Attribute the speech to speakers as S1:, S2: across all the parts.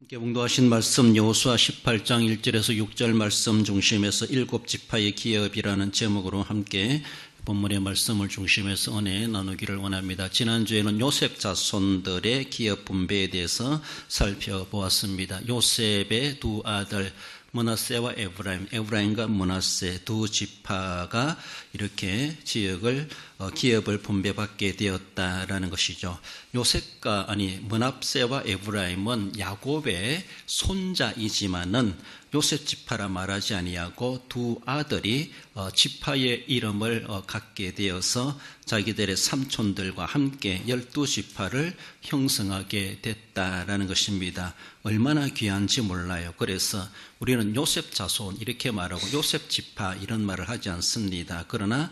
S1: 함께 봉독하신 말씀 여호수아 18장 1절에서 6절 말씀 중심에서 일곱 지파의 기업이라는 제목으로 함께 본문의 말씀을 중심해서 은혜 나누기를 원합니다. 지난주에는 요셉 자손들의 기업 분배에 대해서 살펴보았습니다. 요셉의 두 아들 므낫세와 에브라임과 므낫세 두 지파가 이렇게 기업을 분배받게 되었다라는 것이죠. 므낫세와 에브라임은 야곱의 손자이지만은 요셉 지파라 말하지 아니하고 두 아들이 지파의 이름을 갖게 되어서 자기들의 삼촌들과 함께 12지파를 형성하게 됐다라는 것입니다. 얼마나 귀한지 몰라요. 그래서 우리는 요셉 자손 이렇게 말하고 요셉 지파 이런 말을 하지 않습니다. 그러나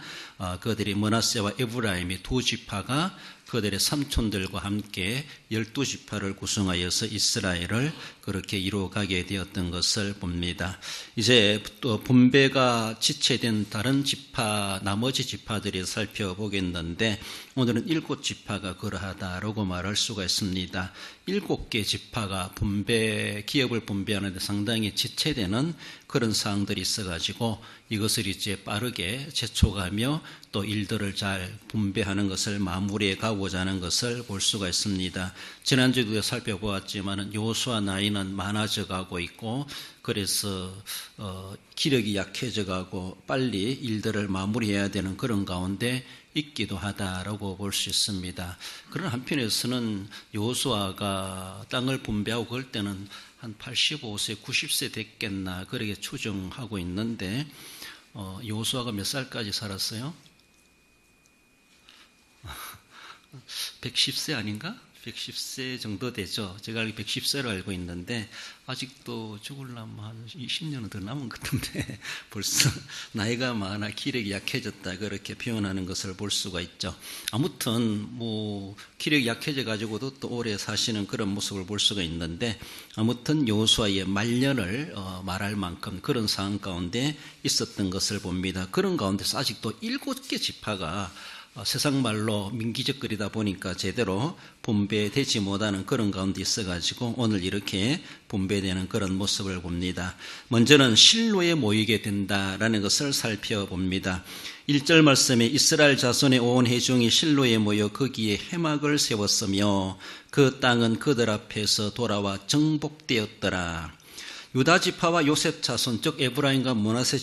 S1: 그들이 므낫세와 에브라임이 두 지파가 그들의 삼촌들과 함께 12지파를 구성하여서 이스라엘을 그렇게 이루어가게 되었던 것을 봅니다. 이제 또 분배가 지체된 다른 지파, 나머지 지파들이 살펴보겠는데 오늘은 7지파가 그러하다라고 말할 수가 있습니다. 7개 지파가 기업을 분배하는 데 상당히 지체되는 그런 사항들이 있어가지고 이것을 이제 빠르게 재촉하며 또 일들을 잘 분배하는 것을 마무리해 가고자 하는 것을 볼 수가 있습니다. 지난주에도 살펴보았지만 여호수아 나이는 많아져 가고 있고 그래서 기력이 약해져 가고 빨리 일들을 마무리해야 되는 그런 가운데 있기도 하다라고 볼 수 있습니다. 그런 한편에서는 여호수아가 땅을 분배하고 그럴 때는 한 85세, 90세 됐겠나 그렇게 추정하고 있는데 여호수아가 몇 살까지 살았어요? 110세 아닌가? 110세 정도 되죠. 제가 110세로 알고 있는데 아직도 죽으려면 한 20년은 더 남은 것 같은데 벌써 나이가 많아 기력이 약해졌다 그렇게 표현하는 것을 볼 수가 있죠. 아무튼 기력이 약해져 가지고도 또 오래 사시는 그런 모습을 볼 수가 있는데 아무튼 여호수아의 말년을 말할 만큼 그런 상황 가운데 있었던 것을 봅니다. 그런 가운데서 아직도 7개 지파가 세상 말로 민기적거리다 보니까 제대로 분배되지 못하는 그런 가운데 있어가지고 오늘 이렇게 분배되는 그런 모습을 봅니다. 먼저는 실로에 모이게 된다라는 것을 살펴봅니다. 1절 말씀에 이스라엘 자손의 온 회중이 실로에 모여 거기에 회막을 세웠으며 그 땅은 그들 앞에서 돌아와 정복되었더라. 유다 지파와 요셉 자손 즉 에브라임과 므낫세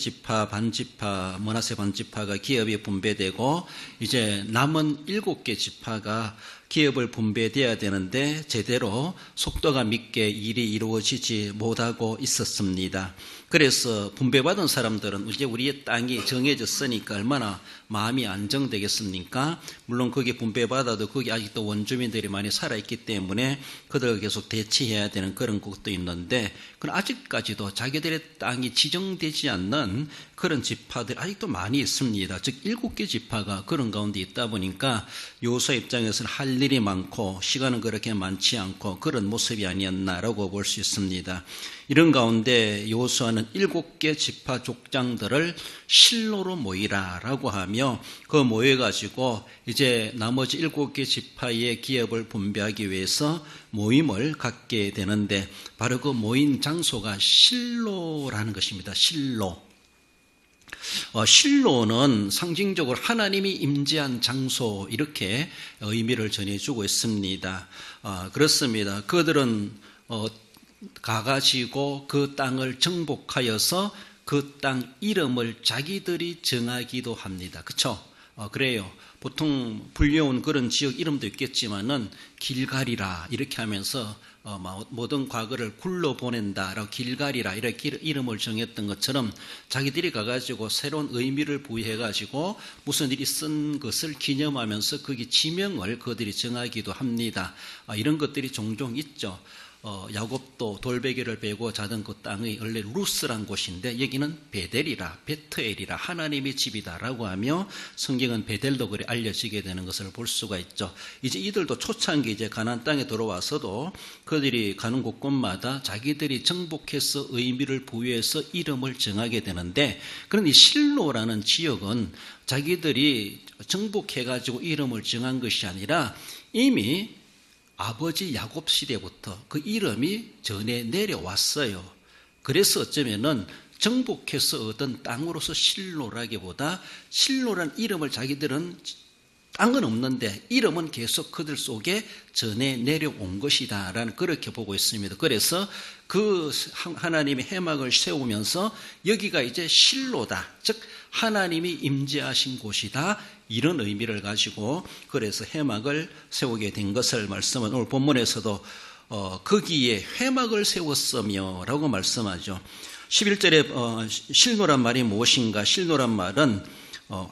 S1: 반지파가 기업이 분배되고 이제 남은 7개 지파가 기업을 분배되어야 되는데 제대로 속도가 밉게 일이 이루어지지 못하고 있었습니다. 그래서 분배받은 사람들은 이제 우리의 땅이 정해졌으니까 얼마나 마음이 안정되겠습니까? 물론 거기 분배받아도 거기 아직도 원주민들이 많이 살아있기 때문에 그들을 계속 대치해야 되는 그런 것도 있는데 그럼 아직까지도 자기들의 땅이 지정되지 않는 그런 지파들 아직도 많이 있습니다. 즉 7개 지파가 그런 가운데 있다 보니까 여호수아 입장에서는 할 일이 많고 시간은 그렇게 많지 않고 그런 모습이 아니었나라고 볼 수 있습니다. 이런 가운데 여호수아는 7개 지파 족장들을 실로로 모이라라고 하며 그 모여가지고 이제 나머지 7개 지파의 기업을 분배하기 위해서 모임을 갖게 되는데 바로 그 모인 장소가 실로라는 것입니다. 실로는 상징적으로 하나님이 임재한 장소 이렇게 의미를 전해주고 있습니다. 그렇습니다. 그들은 가가지고 그 땅을 정복하여서 그 땅 이름을 자기들이 정하기도 합니다. 그렇죠? 그래요. 보통 불려온 그런 지역 이름도 있겠지만은 길갈이라 이렇게 하면서 모든 과거를 굴러보낸다라고 길갈이라 이렇게 이름을 정했던 것처럼 자기들이 가가지고 새로운 의미를 부여해가지고 무슨 일이 쓴 것을 기념하면서 거기 지명을 그들이 정하기도 합니다. 이런 것들이 종종 있죠. 야곱도 돌베개를 베고 자던 그 땅이 원래 루스란 곳인데 여기는 베텔이라 하나님의 집이다라고 하며 성경은 베델도 그래 알려지게 되는 것을 볼 수가 있죠. 이제 이들도 초창기 이제 가나안 땅에 들어와서도 그들이 가는 곳곳마다 자기들이 정복해서 의미를 부여해서 이름을 정하게 되는데 그런 이 실로라는 지역은 자기들이 정복해가지고 이름을 정한 것이 아니라 이미 아버지 야곱 시대부터 그 이름이 전해 내려왔어요. 그래서 어쩌면은 정복해서 얻은 땅으로서 실로라기보다 실로란 이름을 자기들은 딴 건 없는데 이름은 계속 그들 속에 전해 내려온 것이다 라는 그렇게 보고 있습니다. 그래서 그 하나님의 해막을 세우면서 여기가 이제 실로다, 즉 하나님이 임재하신 곳이다, 이런 의미를 가지고 그래서 해막을 세우게 된 것을 말씀은 오늘 본문에서도 거기에 해막을 세웠으며 라고 말씀하죠. 11절에 실노란 말이 무엇인가? 실노란 말은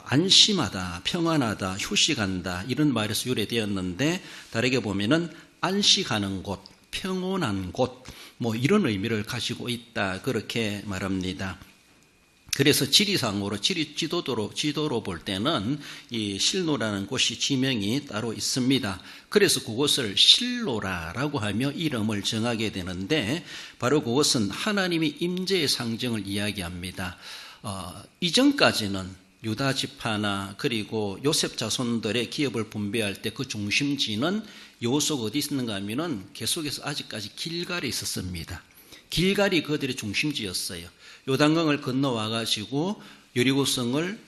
S1: 안심하다, 평안하다, 휴식한다 이런 말에서 유래되었는데 다르게 보면은 안식하는 곳, 평온한 곳 뭐 이런 의미를 가지고 있다 그렇게 말합니다. 그래서 지리상으로 지도로 볼 때는 이 실로라는 곳이 지명이 따로 있습니다. 그래서 그곳을 실로라라고 하며 이름을 정하게 되는데 바로 그것은 하나님의 임재의 상징을 이야기합니다. 이전까지는 유다 지파나 그리고 요셉 자손들의 기업을 분배할 때 그 중심지는 요소가 어디 있었는가 하면은 계속해서 아직까지 길갈에 있었습니다. 길갈이 그들의 중심지였어요. 요단강을 건너와 가지고 여리고성을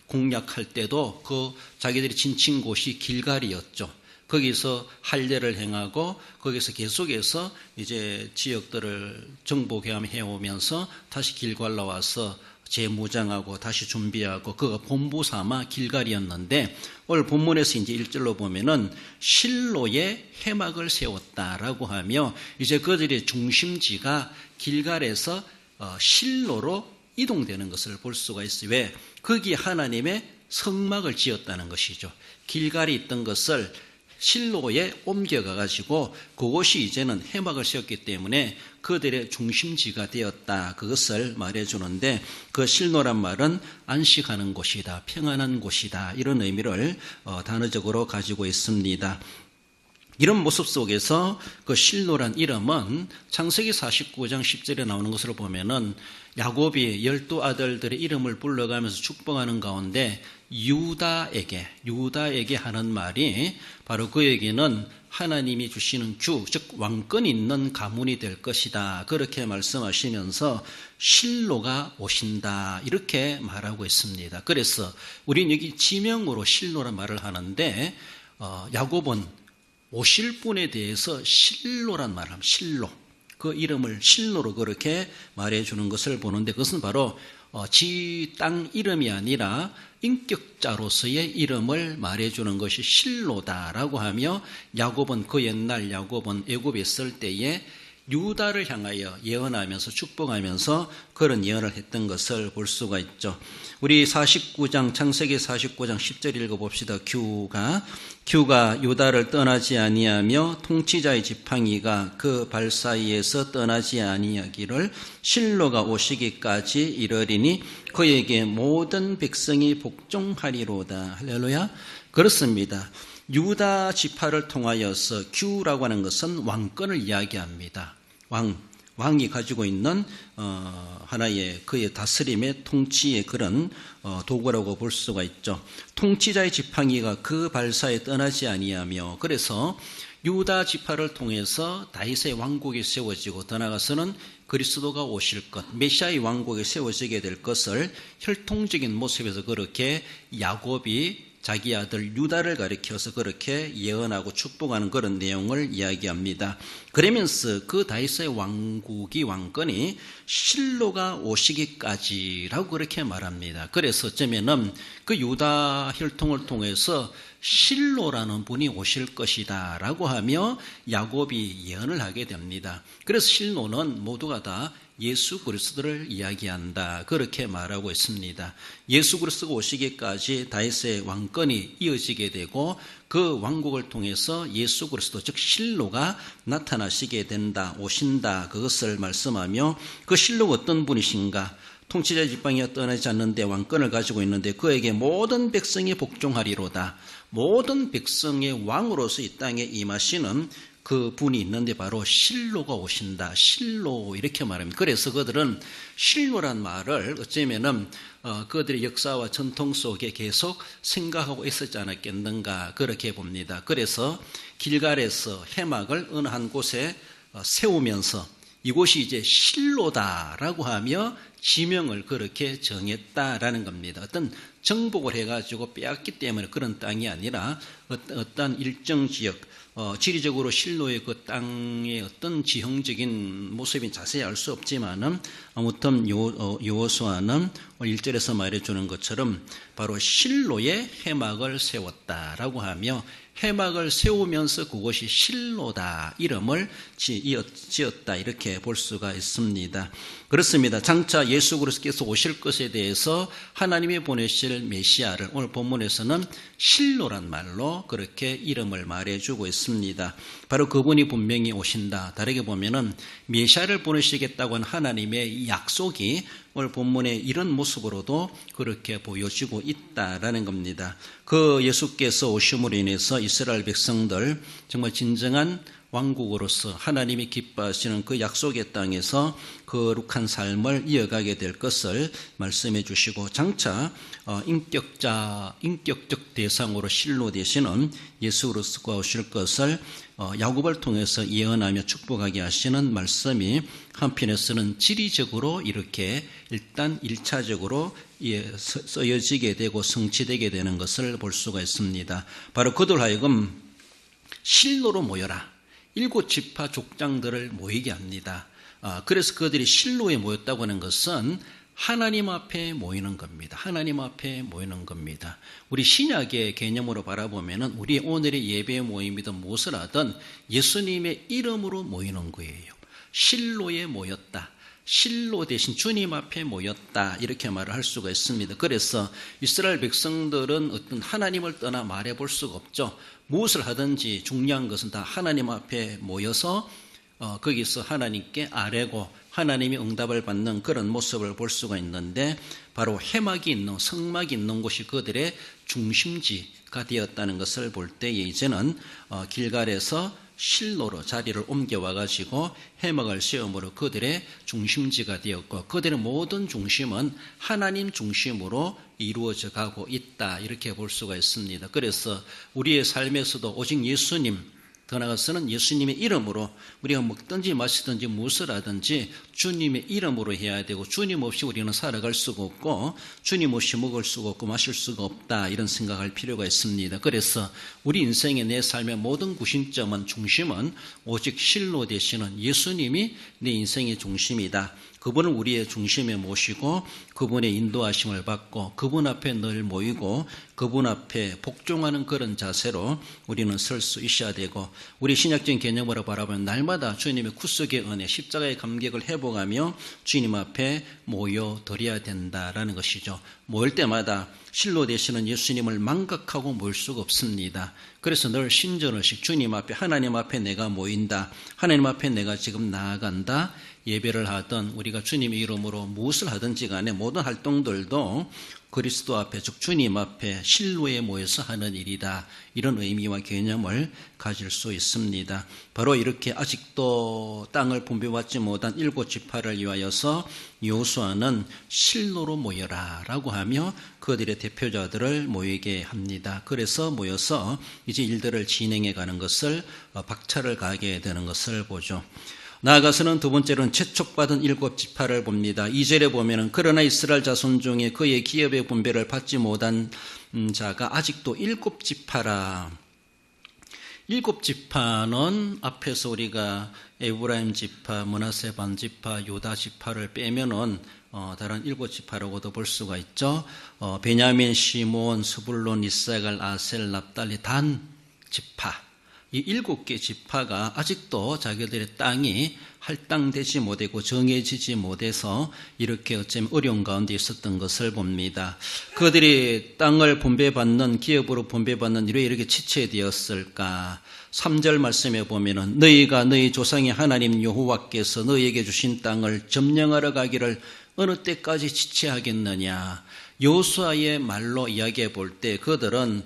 S1: 공략할 때도 그 자기들이 진친 곳이 길갈이었죠. 거기서 할례를 행하고 거기서 계속해서 이제 지역들을 정복해 오면서 다시 길갈로 와서 재무장하고 다시 준비하고 그가 본부 삼아 길갈이었는데 오늘 본문에서 이제 1절로 보면은 실로에 해막을 세웠다라고 하며 이제 그들의 중심지가 길갈에서 실로로 이동되는 것을 볼 수가 있어요. 왜? 거기 하나님의 성막을 지었다는 것이죠. 길갈이 있던 것을 실로에 옮겨가 가지고 그곳이 이제는 해막을 세웠기 때문에 그들의 중심지가 되었다. 그것을 말해주는데 그 실로란 말은 안식하는 곳이다, 평안한 곳이다 이런 의미를 단어적으로 가지고 있습니다. 이런 모습 속에서 그 실로란 이름은 창세기 49장 10절에 나오는 것으로 보면은 야곱이 12아들들의 이름을 불러가면서 축복하는 가운데 유다에게 하는 말이 바로 그에게는 하나님이 주시는 주, 즉 왕권이 있는 가문이 될 것이다. 그렇게 말씀하시면서 실로가 오신다. 이렇게 말하고 있습니다. 그래서 우리는 여기 지명으로 실로란 말을 하는데 야곱은 오실 분에 대해서 실로란 말을 합니다. 실로. 그 이름을 실로로 그렇게 말해주는 것을 보는데 그것은 바로 지 땅 이름이 아니라 인격자로서의 이름을 말해주는 것이 실로다라고 하며 야곱은 그 옛날 야곱은 애굽에 있을 때에 유다를 향하여 예언하면서 축복하면서 그런 예언을 했던 것을 볼 수가 있죠. 우리 창세기 49장 10절 읽어봅시다. 규가 유다를 떠나지 아니하며 통치자의 지팡이가 그 발 사이에서 떠나지 아니하기를 실로가 오시기까지 이르리니 그에게 모든 백성이 복종하리로다. 할렐루야. 그렇습니다. 유다 지파를 통하여서 규라고 하는 것은 왕권을 이야기합니다. 왕이 가지고 있는 하나의 그의 다스림의 통치의 그런 도구라고 볼 수가 있죠. 통치자의 지팡이가 그 발사에 떠나지 아니하며 그래서 유다 지파를 통해서 다윗의 왕국이 세워지고 더 나아가서는 그리스도가 오실 것, 메시아의 왕국이 세워지게 될 것을 혈통적인 모습에서 그렇게 야곱이 자기 아들 유다를 가리켜서 그렇게 예언하고 축복하는 그런 내용을 이야기합니다. 그러면서 그 다윗의 왕권이 실로가 오시기까지라고 그렇게 말합니다. 그래서 어쩌면은 그 유다 혈통을 통해서 실로라는 분이 오실 것이다 라고 하며 야곱이 예언을 하게 됩니다. 그래서 실로는 모두가 다 예수 그리스도를 이야기한다. 그렇게 말하고 있습니다. 예수 그리스도가 오시기까지 다윗의 왕권이 이어지게 되고 그 왕국을 통해서 예수 그리스도 즉 실로가 나타나시게 된다. 오신다. 그것을 말씀하며 그 실로가 어떤 분이신가? 통치자의 지팡이가 떠나지 않는데 왕권을 가지고 있는데 그에게 모든 백성이 복종하리로다. 모든 백성의 왕으로서 이 땅에 임하시는 그 분이 있는데 바로 실로가 오신다. 실로 이렇게 말합니다. 그래서 그들은 실로란 말을 어쩌면은 그들의 역사와 전통 속에 계속 생각하고 있었지 않았겠는가 그렇게 봅니다. 그래서 길갈에서 해막을 어느 한 곳에 세우면서 이곳이 이제 실로다라고 하며 지명을 그렇게 정했다라는 겁니다. 어떤 정복을 해가지고 빼앗기 때문에 그런 땅이 아니라 어떤 일정 지역, 지리적으로 실로의 그 땅의 어떤 지형적인 모습이 자세히 알 수 없지만은 아무튼 여호수아는 1절에서 말해주는 것처럼 바로 실로에 해막을 세웠다라고 하며 해막을 세우면서 그것이 실로다 이름을 지었다 이렇게 볼 수가 있습니다. 그렇습니다. 장차 예수 그리스도께서 오실 것에 대해서 하나님이 보내실 메시아를 오늘 본문에서는 실로란 말로 그렇게 이름을 말해주고 있습니다. 바로 그분이 분명히 오신다. 다르게 보면은 메시아를 보내시겠다고 한 하나님의 약속이 오늘 본문의 이런 모습으로도 그렇게 보여지고 있다라는 겁니다. 그 예수께서 오심으로 인해서 이스라엘 백성들 정말 진정한 왕국으로서 하나님이 기뻐하시는 그 약속의 땅에서 거룩한 삶을 이어가게 될 것을 말씀해 주시고 장차 인격적 대상으로 실로 되시는 예수 그리스도가 오실 것을 야곱을 통해서 예언하며 축복하게 하시는 말씀이 한편에서는 지리적으로 이렇게 일단 1차적으로 쓰여지게 되고 성취되게 되는 것을 볼 수가 있습니다. 바로 그들 하여금 실로로 모여라. 7지파 족장들을 모이게 합니다. 그래서 그들이 실로에 모였다고 하는 것은 하나님 앞에 모이는 겁니다. 하나님 앞에 모이는 겁니다. 우리 신약의 개념으로 바라보면은 우리 오늘의 예배 모임이든 무엇을 하든 예수님의 이름으로 모이는 거예요. 실로에 모였다. 실로 대신 주님 앞에 모였다 이렇게 말을 할 수가 있습니다. 그래서 이스라엘 백성들은 어떤 하나님을 떠나 말해볼 수가 없죠. 무엇을 하든지 중요한 것은 다 하나님 앞에 모여서 거기서 하나님께 아뢰고 하나님이 응답을 받는 그런 모습을 볼 수가 있는데 바로 해막이 있는 성막이 있는 곳이 그들의 중심지가 되었다는 것을 볼 때에 이제는 길갈에서 실로로 자리를 옮겨와 가지고 해막을 세움으로 그들의 중심지가 되었고 그들의 모든 중심은 하나님 중심으로 이루어져 가고 있다 이렇게 볼 수가 있습니다. 그래서 우리의 삶에서도 오직 예수님 더 나아가서는 예수님의 이름으로 우리가 먹든지 마시든지 무엇을 하든지 주님의 이름으로 해야 되고 주님 없이 우리는 살아갈 수가 없고 주님 없이 먹을 수가 없고 마실 수가 없다 이런 생각할 필요가 있습니다. 그래서 우리 인생의 내 삶의 모든 구심점은 중심은 오직 실로 되시는 예수님이 내 인생의 중심이다. 그분을 우리의 중심에 모시고 그분의 인도하심을 받고 그분 앞에 늘 모이고 그분 앞에 복종하는 그런 자세로 우리는 설 수 있어야 되고 우리 신약적인 개념으로 바라보면 날마다 주님의 구속의 은혜 십자가의 감격을 회복하며 주님 앞에 모여드려야 된다라는 것이죠. 모일 때마다 실로 되시는 예수님을 망각하고 모일 수가 없습니다. 그래서 늘 신전의식 주님 앞에 하나님 앞에 내가 모인다. 하나님 앞에 내가 지금 나아간다. 예배를 하든 우리가 주님의 이름으로 무엇을 하든지 간에 모든 활동들도 그리스도 앞에 즉 주님 앞에 실로에 모여서 하는 일이다. 이런 의미와 개념을 가질 수 있습니다. 바로 이렇게 아직도 땅을 분배받지 못한 7지파를 위하여서 여호수아는 실로로 모여라 라고 하며 그들의 대표자들을 모이게 합니다. 그래서 모여서 이제 일들을 진행해 가는 것을 박차를 가하게 되는 것을 보죠. 나아가서는 두 번째로는 채촉받은 7지파를 봅니다. 2절에 보면은 그러나 이스라엘 자손 중에 그의 기업의 분배를 받지 못한 자가 아직도 7지파라. 7지파는 앞에서 우리가 에브라임 지파, 므낫세 반지파, 유다 지파를 빼면은 다른 7지파라고도 볼 수가 있죠. 베냐민, 시몬, 스불론, 이사갈, 아셀, 납달리, 단 지파. 이 7개 지파가 아직도 자기들의 땅이 할당되지 못하고 정해지지 못해서 이렇게 어쩌면 어려운 가운데 있었던 것을 봅니다. 그들이 땅을 분배받는 기업으로 분배받는 일에 이렇게 지체되었을까? 3절 말씀에 보면은 너희가 너희 조상의 하나님 여호와께서 너희에게 주신 땅을 점령하러 가기를 어느 때까지 지체하겠느냐? 여호수아의 말로 이야기해 볼 때 그들은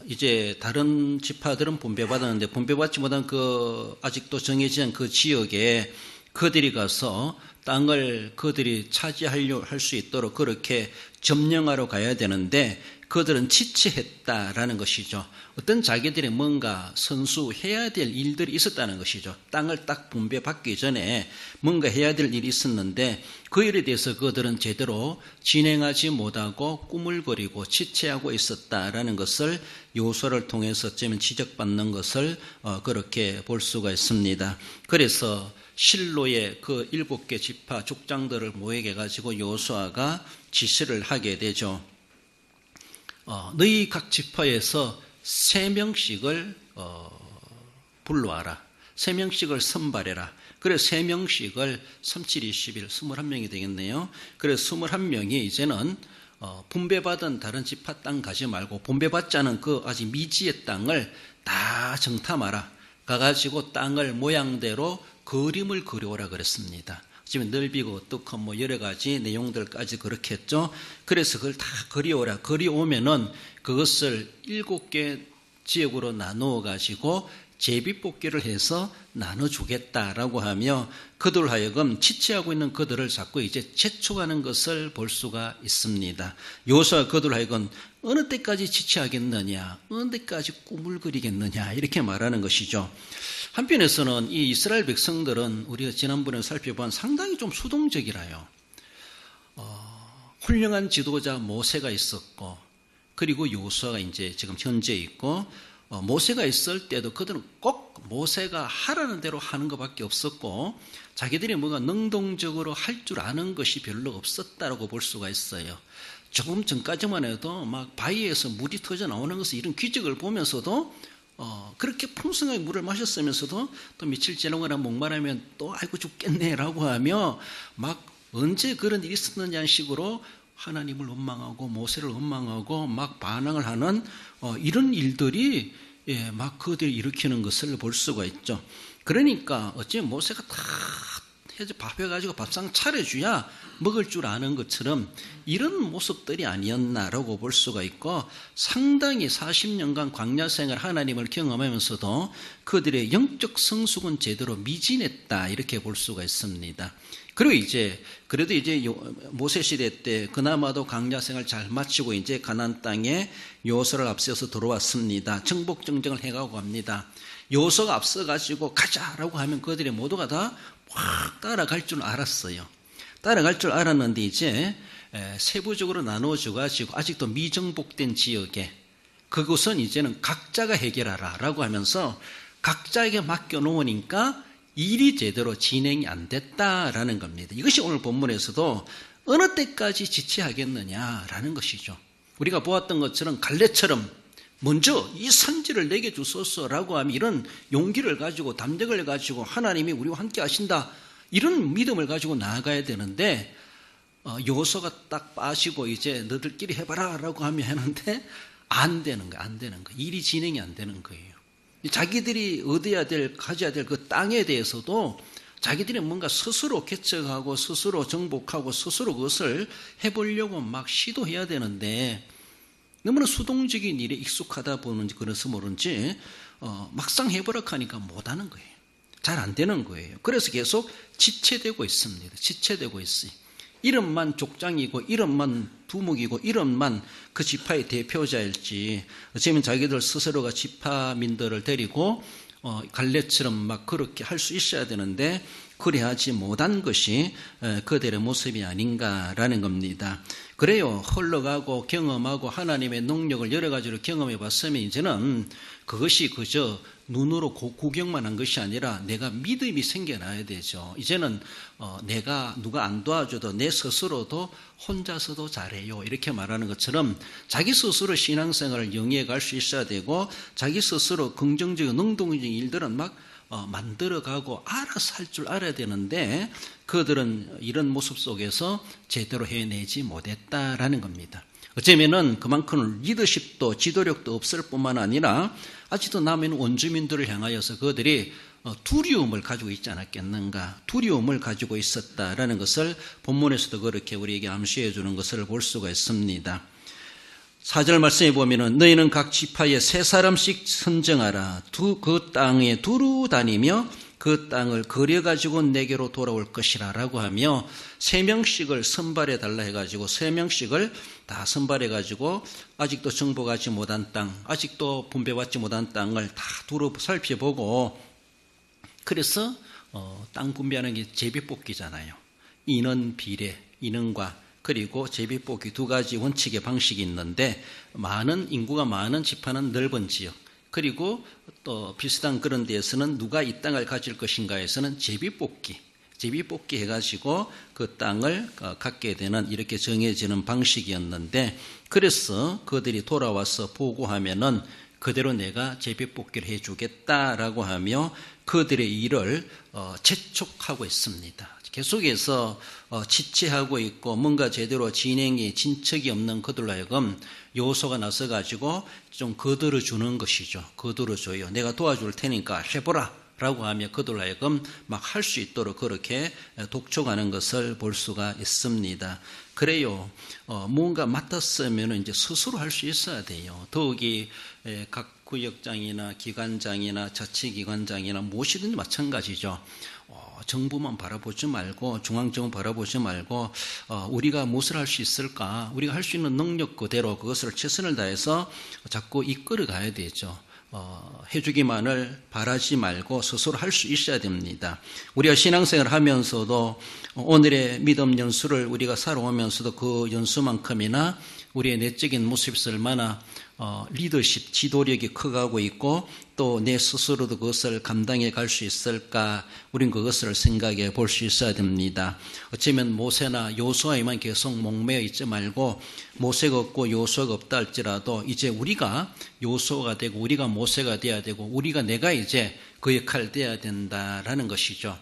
S1: 이제 다른 지파들은 분배받았는데 분배받지 못한 아직도 정해지지 않은 그 지역에 그들이 가서 땅을 그들이 차지하려 할 수 있도록 그렇게 점령하러 가야 되는데 그들은 지체했다라는 것이죠. 어떤 자기들이 뭔가 선수해야 될 일들이 있었다는 것이죠. 땅을 딱 분배받기 전에 뭔가 해야 될 일이 있었는데 그 일에 대해서 그들은 제대로 진행하지 못하고 꾸물거리고 지체하고 있었다라는 것을 여호수아를 통해서 어쩌면 지적받는 것을 그렇게 볼 수가 있습니다. 그래서 실로의 그 7개 지파 족장들을 모이게 해가지고 여호수아가 지시를 하게 되죠. 너희 각 지파에서 3명씩을 불러와라. 3명씩을 선발해라. 그래서 3명씩을 3, 7, 21, 21명이 되겠네요. 그래서 21명이 이제는 분배받은 다른 지파 땅 가지 말고 분배받지 않은 그 아직 미지의 땅을 다 정탐하라. 가가지고 땅을 모양대로 그림을 그려오라 그랬습니다. 지금 넓이고 어떻고 뭐 여러 가지 내용들까지 그렇게 했죠. 그래서 그걸 다 그려오라. 그려오면은 그것을 7개 지역으로 나누어 가지고 제비뽑기를 해서 나눠주겠다라고 하며 그들 하여금 지체하고 있는 그들을 자꾸 이제 재촉하는 것을 볼 수가 있습니다. 여호수아가 그들 하여금 어느 때까지 지체하겠느냐, 어느 때까지 꿈을 그리겠느냐 이렇게 말하는 것이죠. 한편에서는 이 이스라엘 백성들은 우리가 지난번에 살펴본 상당히 좀 수동적이라요. 훌륭한 지도자 모세가 있었고 그리고 여호수아가 이제 지금 현재 있고 모세가 있을 때도 그들은 꼭 모세가 하라는 대로 하는 것밖에 없었고 자기들이 뭔가 능동적으로 할 줄 아는 것이 별로 없었다라고 볼 수가 있어요. 조금 전까지만 해도 막 바위에서 물이 터져 나오는 것을 이런 기적을 보면서도 그렇게 풍성하게 물을 마셨으면서도 또 며칠 지나거나 목마르면 또 아이고 죽겠네라고 하며 막 언제 그런 일이 있었느냐는 식으로 하나님을 원망하고 모세를 원망하고 막 반항을 하는 이런 일들이 막 그들이 일으키는 것을 볼 수가 있죠. 그러니까 어쩌면 모세가 다 해서 밥 해가지고 밥상 차려줘야 먹을 줄 아는 것처럼 이런 모습들이 아니었나라고 볼 수가 있고 상당히 40년간 광야 생활 하나님을 경험하면서도 그들의 영적 성숙은 제대로 미진했다 이렇게 볼 수가 있습니다. 그리고 그래도 모세 시대 때 그나마도 광야 생활 잘 마치고 이제 가나안 땅에 여호수아를 앞세워서 들어왔습니다. 정복정정을 해가고 합니다. 여호수아가 앞서가지고 가자라고 하면 그들이 모두가 다 확 따라갈 줄 알았어요. 따라갈 줄 알았는데 이제 세부적으로 나누어져가지고 아직도 미정복된 지역에 그곳은 이제는 각자가 해결하라라고 하면서 각자에게 맡겨놓으니까 일이 제대로 진행이 안 됐다라는 겁니다. 이것이 오늘 본문에서도 어느 때까지 지체하겠느냐라는 것이죠. 우리가 보았던 것처럼 갈렙처럼 먼저 이 산지를 내게 주소서라고 하면 이런 용기를 가지고 담력을 가지고 하나님이 우리와 함께 하신다 이런 믿음을 가지고 나아가야 되는데 여호수아가 딱 빠지고 이제 너들끼리 해봐라 라고 하면 하는데 안 되는 거예요. 일이 진행이 안 되는 거예요. 자기들이 얻어야 될 가져야 될 그 땅에 대해서도 자기들이 뭔가 스스로 개척하고 스스로 정복하고 스스로 그것을 해보려고 막 시도해야 되는데 너무나 수동적인 일에 익숙하다 보는지 그래서 모른지 막상 해보려고 하니까 못하는 거예요. 잘 안 되는 거예요. 그래서 계속 지체되고 있습니다. 지체되고 있어요. 이름만 족장이고 이름만 두목이고 이름만 그 지파의 대표자일지 어쩌면 자기들 스스로가 지파민들을 데리고 갈렙처럼 막 그렇게 할 수 있어야 되는데 그래하지 못한 것이 그들의 모습이 아닌가라는 겁니다. 그래요. 흘러가고 경험하고 하나님의 능력을 여러 가지로 경험해 봤으면 이제는 그것이 그저 눈으로 구경만 한 것이 아니라 내가 믿음이 생겨나야 되죠. 이제는 내가 누가 안 도와줘도 내 스스로도 혼자서도 잘해요. 이렇게 말하는 것처럼 자기 스스로 신앙생활을 영위해 갈 수 있어야 되고 자기 스스로 긍정적인 능동적인 일들은 막 만들어가고 알아서 할 줄 알아야 되는데 그들은 이런 모습 속에서 제대로 해내지 못했다라는 겁니다. 어쩌면은 그만큼 리더십도 지도력도 없을 뿐만 아니라 아직도 남은 원주민들을 향하여서 그들이 두려움을 가지고 있지 않았겠는가, 두려움을 가지고 있었다라는 것을 본문에서도 그렇게 우리에게 암시해 주는 것을 볼 수가 있습니다. 4절 말씀에 보면은 너희는 각 지파에 3사람씩 선정하라. 그 땅에 두루 다니며 그 땅을 거려가지고 내게로 돌아올 것이라 라고 하며 3명씩을 선발해 달라 해가지고 3명씩을 다 선발해 가지고 아직도 정복하지 못한 땅, 아직도 분배받지 못한 땅을 다 두루 살펴보고, 그래서 땅 분배하는 게 제비뽑기잖아요. 인원 비례, 인원과 그리고 제비뽑기 2가지 원칙의 방식이 있는데, 인구가 많은 지파는 넓은 지역, 그리고 또 비슷한 그런 데에서는 누가 이 땅을 가질 것인가에서는 제비뽑기 해가지고 그 땅을 갖게 되는, 이렇게 정해지는 방식이었는데, 그래서 그들이 돌아와서 보고하면은 그대로 내가 제비뽑기를 해주겠다라고 하며 그들의 일을 재촉하고 있습니다. 계속해서 지체하고 있고 뭔가 제대로 진행이 진척이 없는 그들로 하여금 여호수아가 나서 가지고 좀 거들어 주는 것이죠. 거들어 줘요. 내가 도와줄 테니까 해보라 라고 하며 그들로 하여금 막 할 수 있도록 그렇게 독촉하는 것을 볼 수가 있습니다. 그래요. 뭔가 맡았으면 이제 스스로 할 수 있어야 돼요. 더욱이 각 구역장이나 기관장이나 자치기관장이나 무엇이든지 마찬가지죠. 정부만 바라보지 말고, 중앙정부 바라보지 말고, 우리가 무엇을 할 수 있을까? 우리가 할 수 있는 능력 그대로 그것을 최선을 다해서 자꾸 이끌어 가야 되죠. 해주기만을 바라지 말고 스스로 할 수 있어야 됩니다. 우리가 신앙생활을 하면서도 오늘의 믿음 연수를 우리가 살아오면서도 그 연수만큼이나 우리의 내적인 모습이 얼마나 리더십, 지도력이 커가고 있고 또 내 스스로도 그것을 감당해 갈 수 있을까, 우린 그것을 생각해 볼 수 있어야 됩니다. 어쩌면 모세나 여호수아에만 계속 목매어 있지 말고, 모세가 없고 여호수아가 없다 할지라도 이제 우리가 여호수아가 되고 우리가 모세가 돼야 되고 내가 이제 그 역할을 돼야 된다라는 것이죠.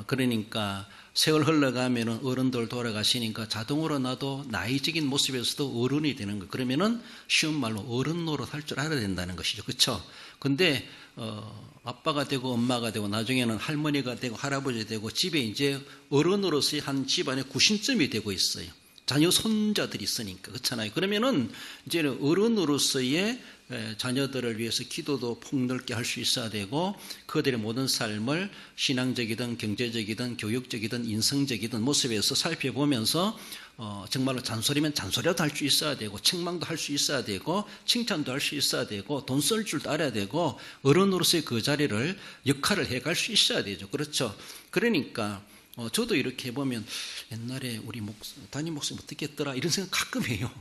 S1: 그러니까 세월 흘러가면은 어른들 돌아가시니까 자동으로 나도 나이적인 모습에서도 어른이 되는 거. 그러면은 쉬운 말로 어른 노릇 할 줄 알아야 된다는 것이죠. 그렇죠? 근데 아빠가 되고 엄마가 되고 나중에는 할머니가 되고 할아버지 되고 집에 이제 어른으로서의 한 집안의 구심점이 되고 있어요. 자녀 손자들이 있으니까. 그렇잖아요. 그러면은 이제는 어른으로서의 자녀들을 위해서 기도도 폭넓게 할 수 있어야 되고, 그들의 모든 삶을 신앙적이든 경제적이든 교육적이든 인성적이든 모습에서 살펴보면서 정말로 잔소리면 잔소리도 할 수 있어야 되고, 책망도 할 수 있어야 되고, 칭찬도 할 수 있어야 되고, 돈 쓸 줄도 알아야 되고, 어른으로서의 그 자리를 역할을 해갈 수 있어야 되죠. 그렇죠? 그러니까 저도 이렇게 해보면 옛날에 우리 담임 목사님 어떻게 했더라 이런 생각 가끔 해요.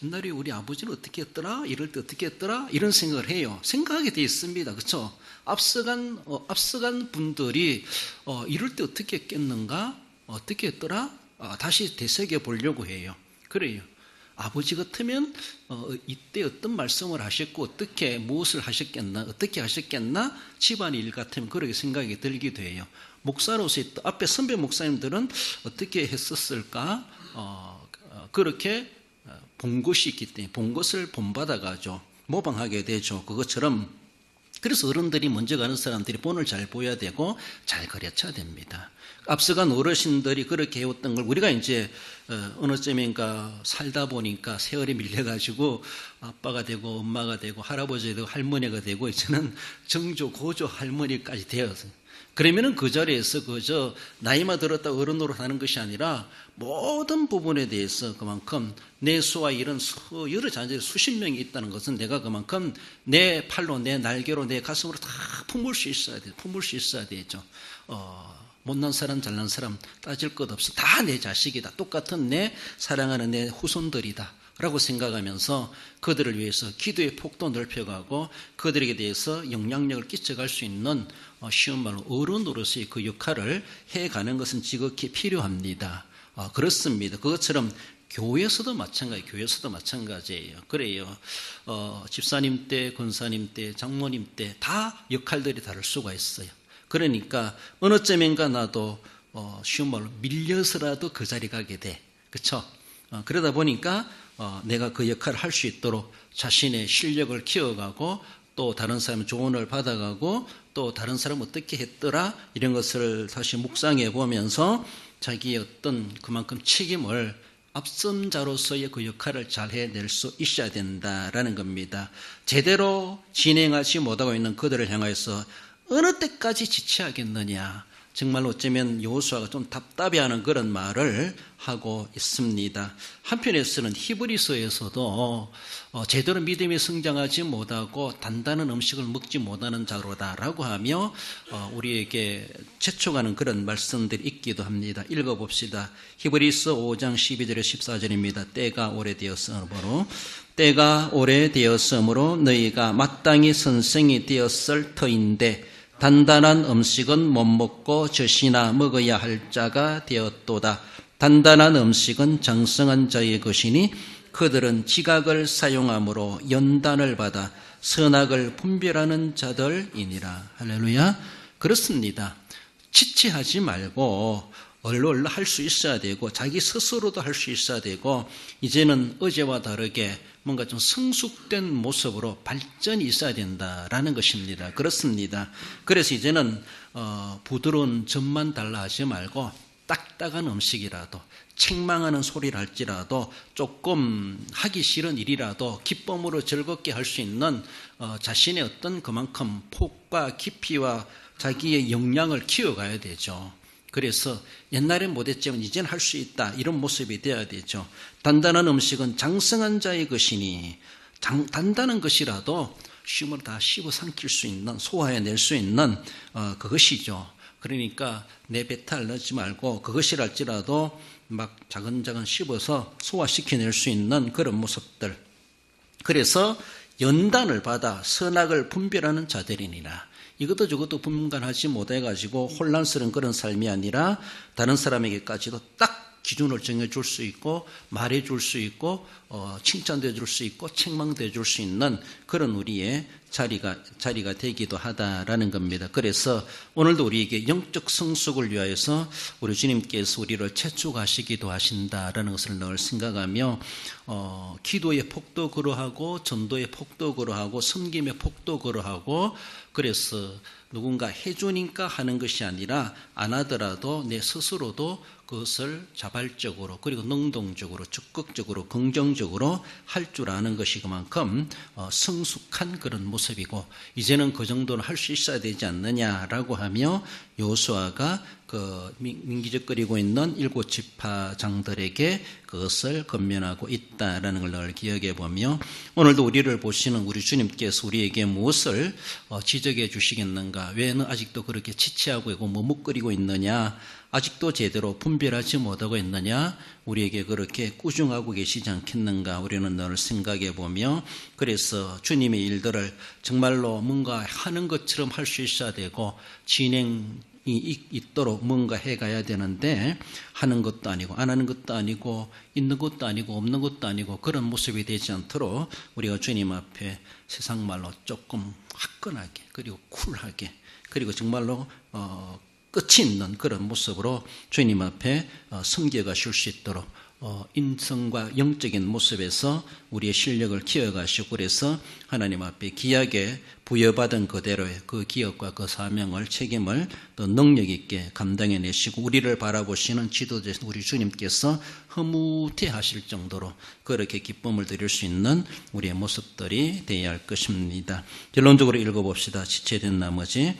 S1: 옛날에 우리 아버지는 어떻게 했더라, 이럴 때 어떻게 했더라 이런 생각을 해요. 생각하게 돼 있습니다. 그렇죠? 앞서간 분들이 이럴 때 어떻게 했겠는가, 어떻게 했더라, 다시 되새겨 보려고 해요. 그래요. 아버지 같으면 이때 어떤 말씀을 하셨고 어떻게 무엇을 하셨겠나, 어떻게 하셨겠나, 집안의 일 같으면 그렇게 생각이 들기도 해요. 목사로서 앞에 선배 목사님들은 어떻게 했었을까, 그렇게 본 것이 있기 때문에 본 것을 본받아가지고 모방하게 되죠. 그것처럼 그래서 어른들이 먼저 가는 사람들이 본을 잘 보여야 되고 잘 가르쳐야 됩니다. 앞서간 어르신들이 그렇게 해왔던 걸 우리가 이제 어느 점인가 살다 보니까 세월이 밀려가지고 아빠가 되고 엄마가 되고 할아버지가 되고 할머니가 되고 이제는 정조 고조 할머니까지 되어서, 그러면은 그 자리에서 그저 나이만 들었다 어른으로 하는 것이 아니라 모든 부분에 대해서 그만큼 내 수와 이런 여러 자녀들이 수십 명이 있다는 것은 내가 그만큼 내 팔로, 내 날개로, 내 가슴으로 다 품을 수 있어야 돼요. 품을 수 있어야 되죠. 못난 사람, 잘난 사람 따질 것 없어. 다 내 자식이다. 똑같은 내 사랑하는 내 후손들이다 라고 생각하면서 그들을 위해서 기도의 폭도 넓혀가고 그들에게 대해서 영향력을 끼쳐갈 수 있는, 쉬운 말로 어른으로서의 그 역할을 해가는 것은 지극히 필요합니다. 그렇습니다. 그것처럼 교회에서도 마찬가지예요. 그래요. 집사님 때, 권사님 때, 장모님 때 다 역할들이 다를 수가 있어요. 그러니까 어느 점인가 나도 쉬운 말로 밀려서라도 그 자리 가게 돼. 그렇죠? 그러다 보니까 내가 그 역할을 할 수 있도록 자신의 실력을 키워가고 또 다른 사람의 조언을 받아가고 또 다른 사람 어떻게 했더라 이런 것을 다시 묵상해 보면서 자기의 어떤 그만큼 책임을 앞선자로서의 그 역할을 잘 해낼 수 있어야 된다라는 겁니다. 제대로 진행하지 못하고 있는 그들을 향해서 어느 때까지 지체하겠느냐. 정말 어쩌면 여호수아가 좀 답답해하는 그런 말을 하고 있습니다. 한편에서는 히브리서에서도 제대로 믿음이 성장하지 못하고 단단한 음식을 먹지 못하는 자로다라고 하며 우리에게 재촉하는 그런 말씀들이 있기도 합니다. 읽어봅시다. 히브리서 5장 12절에 14절입니다. 때가 오래되었으므로 때가 오래되었으므로 너희가 마땅히 선생이 되었을 터인데 단단한 음식은 못 먹고 젖이나 먹어야 할 자가 되었도다. 단단한 음식은 장성한 자의 것이니 그들은 지각을 사용함으로 연단을 받아 선악을 분별하는 자들이니라. 할렐루야. 그렇습니다. 지체하지 말고 얼른 할 수 있어야 되고 자기 스스로도 할 수 있어야 되고 이제는 어제와 다르게 뭔가 좀 성숙된 모습으로 발전이 있어야 된다라는 것입니다. 그렇습니다. 그래서 이제는 부드러운 젖만 달라 하지 말고 딱딱한 음식이라도 책망하는 소리를 할지라도 조금 하기 싫은 일이라도 기쁨으로 즐겁게 할 수 있는 자신의 어떤 그만큼 폭과 깊이와 자기의 역량을 키워가야 되죠. 그래서 옛날엔 못했지만 이제는 할 수 있다. 이런 모습이 되어야 되죠. 단단한 음식은 장성한 자의 것이니 단단한 것이라도 쉼을 다 씹어 삼킬 수 있는 소화해낼 수 있는 그것이죠. 그러니까 내 배탈 넣지 말고 그것이랄지라도 막 자근자근 씹어서 소화시켜낼 수 있는 그런 모습들. 그래서 연단을 받아 선악을 분별하는 자들이니라. 이것도 저것도 분간하지 못해가지고 혼란스러운 그런 삶이 아니라 다른 사람에게까지도 딱 기준을 정해줄 수 있고 말해줄 수 있고 칭찬해 줄 수 있고 책망해 줄 수 있는 그런 우리의 자리가 되기도 하다라는 겁니다. 그래서 오늘도 우리에게 영적 성숙을 위하여서 우리 주님께서 우리를 채축하시기도 하신다라는 것을 늘 생각하며 기도의 폭도 그러하고 전도의 폭도 그러하고 섬김의 폭도 그러하고 그래서 누군가 해주니까 하는 것이 아니라 안 하더라도 내 스스로도 그것을 자발적으로 그리고 능동적으로 적극적으로 긍정적으로 할 줄 아는 것이 그만큼 성숙한 그런 모습이고 이제는 그 정도는 할 수 있어야 되지 않느냐라고 하며 여호수아가 그 민기적거리고 있는 7지파 장들에게 그것을 권면하고 있다라는 걸 늘 기억해 보며 오늘도 우리를 보시는 우리 주님께서 우리에게 무엇을 지적해 주시겠는가? 왜 너 아직도 그렇게 지체하고 있고 머뭇거리고 있느냐? 아직도 제대로 분별하지 못하고 있느냐? 우리에게 그렇게 꾸중하고 계시지 않겠는가? 우리는 늘 생각해 보며 그래서 주님의 일들을 정말로 뭔가 하는 것처럼 할 수 있어야 되고 진행이 있도록 뭔가 해가야 되는데 하는 것도 아니고 안 하는 것도 아니고 있는 것도 아니고 없는 것도 아니고 그런 모습이 되지 않도록 우리가 주님 앞에 세상 말로 조금 화끈하게 그리고 쿨하게 그리고 정말로 끝이 있는 그런 모습으로 주님 앞에 섬겨가실 수 있도록 인성과 영적인 모습에서 우리의 실력을 키워가시고 그래서 하나님 앞에 귀하게 부여받은 그대로의 그 기업과 그 사명을 책임을 또 능력 있게 감당해내시고 우리를 바라보시는 지도자신 우리 주님께서 흐뭇해 하실 정도로 그렇게 기쁨을 드릴 수 있는 우리의 모습들이 되어야 할 것입니다. 결론적으로 읽어봅시다. 지체된 나머지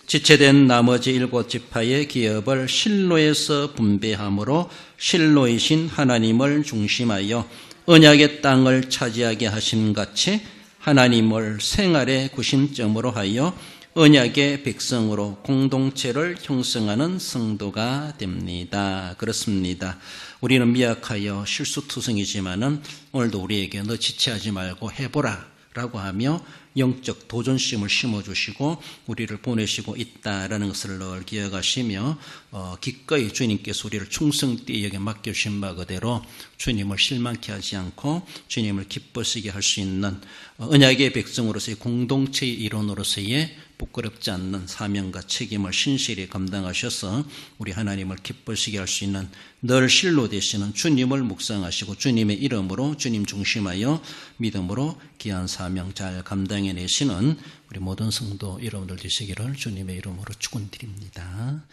S1: 7지파의 기업을 실로에서 분배함으로 실로이신 하나님을 중심하여 언약의 땅을 차지하게 하신 같이 하나님을 생활의 구심점으로 하여 언약의 백성으로 공동체를 형성하는 성도가 됩니다. 그렇습니다. 우리는 미약하여 실수투성이지만은 오늘도 우리에게 너 지체하지 말고 해보라 라고 하며 영적 도전심을 심어주시고 우리를 보내시고 있다라는 것을 늘 기억하시며 기꺼이 주님께서 우리를 충성되이 여기 맡겨주신 바 그대로 주님을 실망케 하지 않고 주님을 기뻐시게 할 수 있는 언약의 백성으로서의 공동체의 일원으로서의 부끄럽지 않는 사명과 책임을 신실히 감당하셔서 우리 하나님을 기뻐시게 할 수 있는 늘 실로 되시는 주님을 묵상하시고 주님의 이름으로 주님 중심하여 믿음으로 귀한 사명 잘 감당해내시는 우리 모든 성도 여러분들 되시기를 주님의 이름으로 축원드립니다.